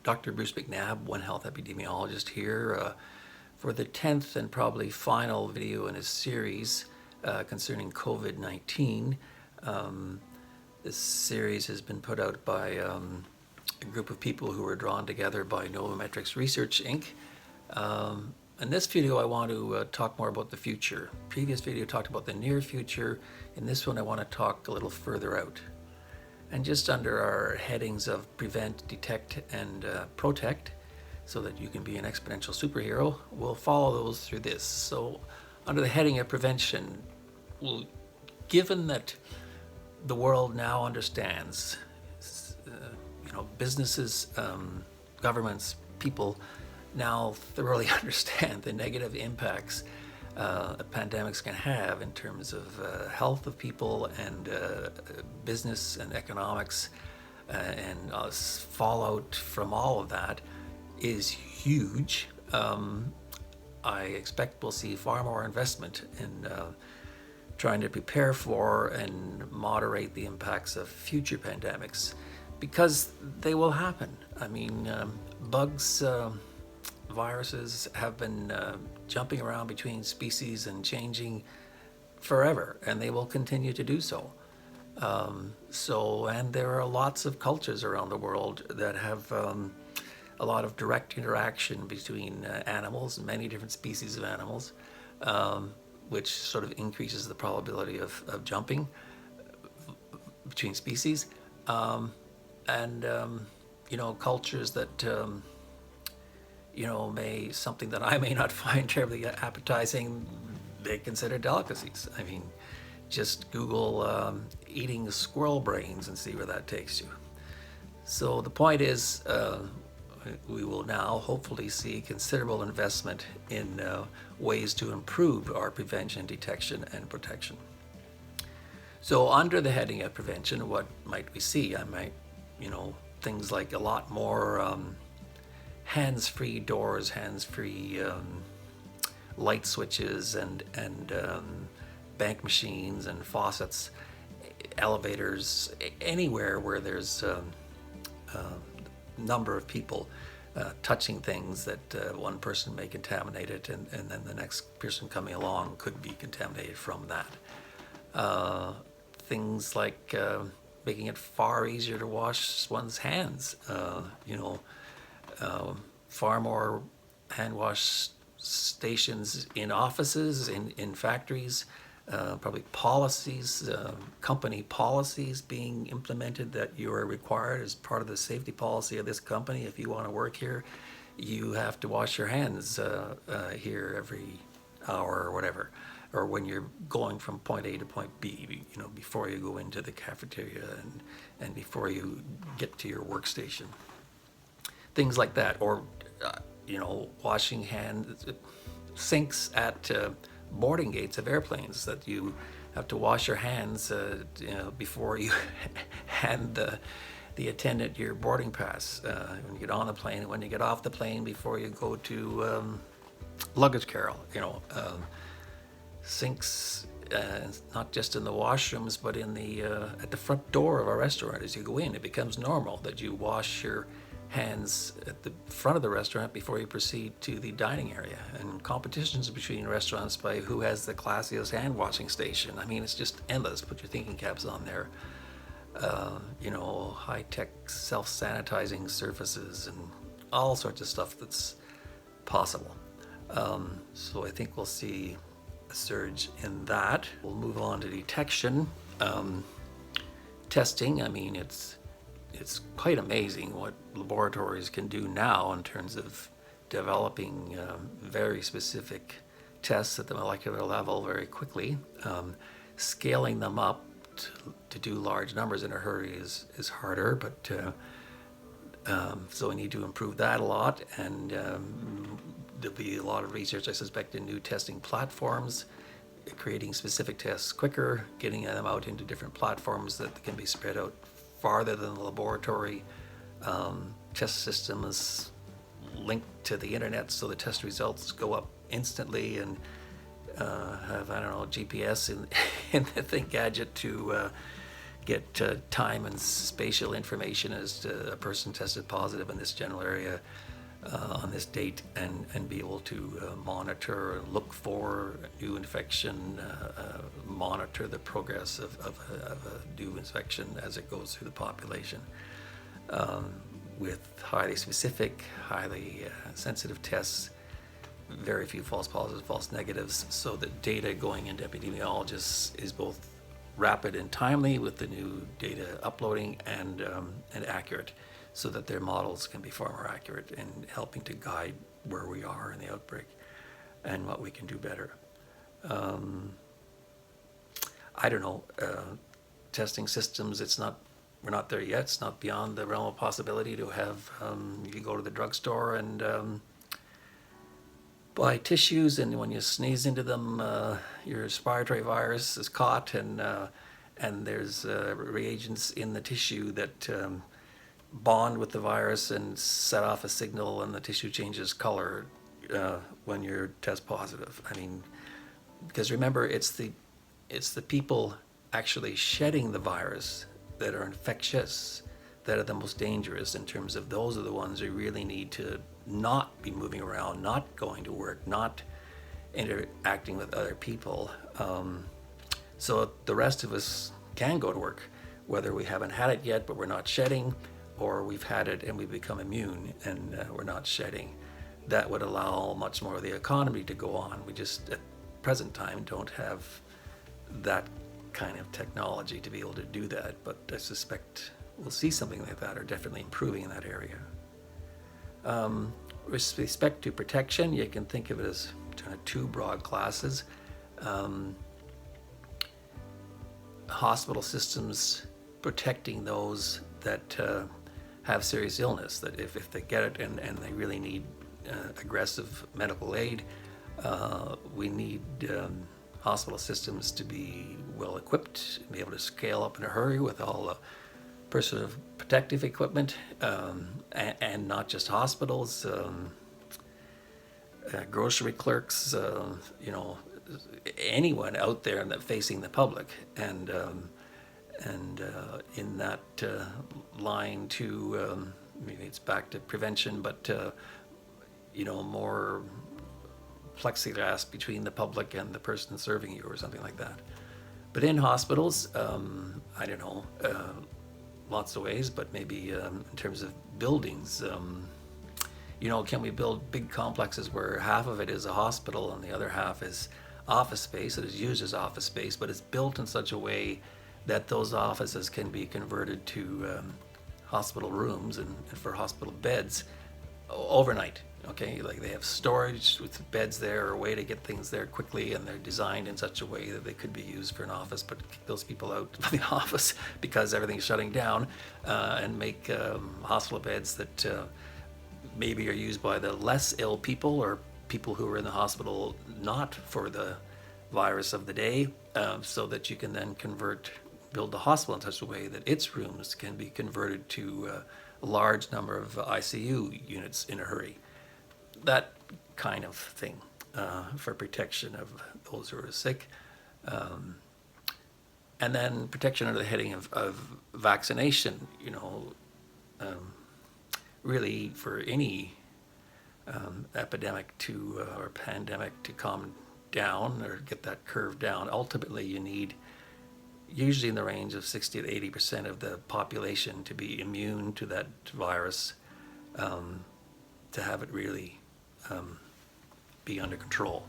Dr. Bruce McNab, One Health epidemiologist here for the 10th and probably final video in a series concerning COVID-19. This series has been put out by a group of people who were drawn together by Novometrics Research, Inc. In this video, I want to talk more about the future. Previous video talked about the near future. In this one, I want to talk a little further out. And just under our headings of prevent, detect, and protect, so that you can be an exponential superhero, we'll follow those through this. So under the heading of prevention, given that the world now understands, businesses, governments, people now thoroughly understand the negative impacts a pandemics can have in terms of health of people and business and economics, and fallout from all of that is huge. I expect we'll see far more investment in trying to prepare for and moderate the impacts of future pandemics, because they will happen. I mean, bugs, viruses have been jumping around between species and changing forever, and they will continue to do so. And there are lots of cultures around the world that have a lot of direct interaction between animals, many different species of animals, which sort of increases the probability of jumping between species. Cultures that something that I may not find terribly appetizing, they consider delicacies. I mean, just Google eating squirrel brains and see where that takes you. So the point is, we will now hopefully see considerable investment in ways to improve our prevention, detection, and protection. So under the heading of prevention, what might we see? I might, things like a lot more hands-free doors, hands-free light switches, and bank machines and faucets, elevators, anywhere where there's a number of people touching things that one person may contaminate it, and then the next person coming along could be contaminated from that. Things like making it far easier to wash one's hands, far more hand wash stations in offices, in factories, probably policies, company policies being implemented that you are required as part of the safety policy of this company. If you want to work here, you have to wash your hands here every hour or whatever, or when you're going from point A to point B, before you go into the cafeteria and before you get to your workstation. Things like that, or washing hands, sinks at boarding gates of airplanes, that you have to wash your hands before you hand the attendant your boarding pass when you get on the plane and when you get off the plane before you go to luggage carry. Sinks not just in the washrooms but in the at the front door of a restaurant. As you go in, it becomes normal that you wash your hands at the front of the restaurant before you proceed to the dining area, and competitions between restaurants by who has the classiest hand washing station. I mean, it's just endless. Put your thinking caps on there. High-tech self-sanitizing surfaces and all sorts of stuff that's possible. So I think we'll see a surge in that. We'll move on to detection. Testing, I mean, it's quite amazing what laboratories can do now in terms of developing very specific tests at the molecular level very quickly. Scaling them up to do large numbers in a hurry is harder, but so we need to improve that a lot, and there'll be a lot of research, I suspect, in new testing platforms, creating specific tests quicker, getting them out into different platforms that can be spread out farther than the laboratory. Test systems linked to the internet so the test results go up instantly, and have, GPS in the Think gadget to get time and spatial information as to a person tested positive in this general area on this date, and be able to monitor and look for new infection, monitor the progress of a new infection as it goes through the population, with highly specific, highly sensitive tests, very few false positives, false negatives, so that data going into epidemiologists is both rapid and timely with the new data uploading, and accurate, so that their models can be far more accurate in helping to guide where we are in the outbreak and what we can do better. I don't know, testing systems, we're not there yet. It's not beyond the realm of possibility to have, you go to the drugstore and buy tissues, and when you sneeze into them, your respiratory virus is caught, and there's reagents in the tissue that bond with the virus and set off a signal, and the tissue changes color when you're test positive. I mean, because remember, it's the people actually shedding the virus that are infectious that are the most dangerous, in terms of those are the ones who really need to not be moving around, not going to work, not interacting with other people. So the rest of us can go to work, whether we haven't had it yet but we're not shedding, or we've had it and we become immune and we're not shedding. That would allow much more of the economy to go on. We just at present time don't have that kind of technology to be able to do that, but I suspect we'll see something like that, or definitely improving in that area. With respect to protection, you can think of it as kind of two broad classes. Hospital systems protecting those that have serious illness, that if they get it and they really need aggressive medical aid, we need hospital systems to be well equipped, be able to scale up in a hurry with all the personal protective equipment, and not just hospitals, grocery clerks, anyone out there that facing the public, and in that line too, maybe it's back to prevention, but more plexiglass between the public and the person serving you, or something like that. But in hospitals, I don't know, lots of ways, but maybe in terms of buildings, can we build big complexes where half of it is a hospital and the other half is office space that is used as office space, but it's built in such a way that those offices can be converted to hospital rooms and for hospital beds overnight. Okay, like they have storage with beds there, or a way to get things there quickly, and they're designed in such a way that they could be used for an office, but kick those people out of the office because everything's shutting down, and make hospital beds that maybe are used by the less ill people, or people who are in the hospital not for the virus of the day, so that you can then build the hospital in such a way that its rooms can be converted to a large number of ICU units in a hurry. That kind of thing for protection of those who are sick. And then protection under the heading of vaccination, really for any epidemic or pandemic to calm down or get that curve down. Ultimately, you need usually in the range of 60 to 80% of the population to be immune to that virus, to have it really be under control.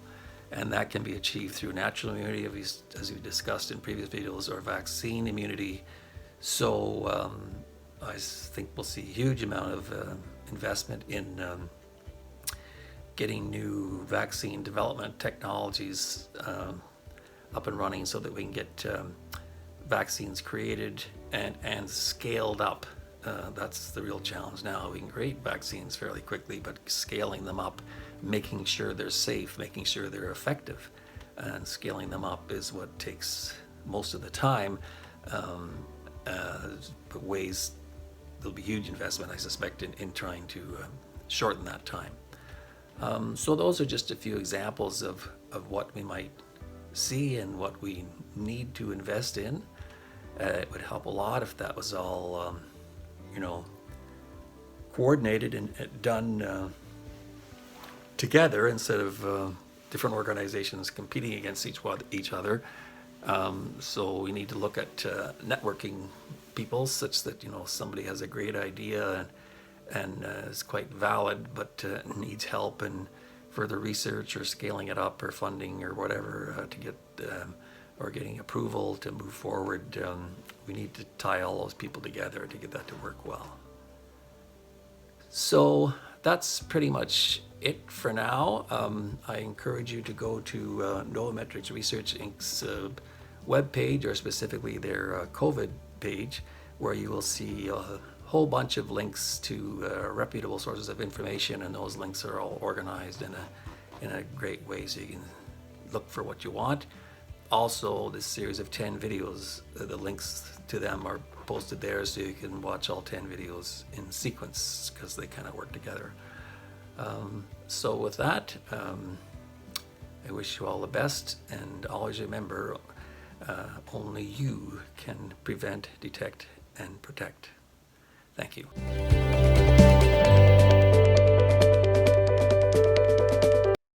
And that can be achieved through natural immunity, as we discussed in previous videos, or vaccine immunity. So I think we'll see a huge amount of investment in getting new vaccine development technologies up and running, so that we can get vaccines created and scaled up. That's the real challenge now. We can create vaccines fairly quickly, but scaling them up, making sure they're safe, making sure they're effective, and scaling them up is what takes most of the time. But there'll be huge investment, I suspect, in trying to shorten that time. So those are just a few examples of what we might see and what we need to invest in. It would help a lot if that was all, coordinated and done together instead of different organizations competing against each other. So we need to look at networking people such that somebody has a great idea and is quite valid, but needs help in further research or scaling it up or funding or whatever to get or getting approval to move forward. We need to tie all those people together to get that to work well. So that's pretty much it for now. I encourage you to go to Novometrics Research Inc.'s webpage, or specifically their COVID page, where you will see a whole bunch of links to reputable sources of information, and those links are all organized in a great way so you can look for what you want. Also, this series of 10 videos, the links to them are posted there so you can watch all 10 videos in sequence because they kind of work together. So with that, I wish you all the best, and always remember, only you can prevent, detect, and protect. Thank you.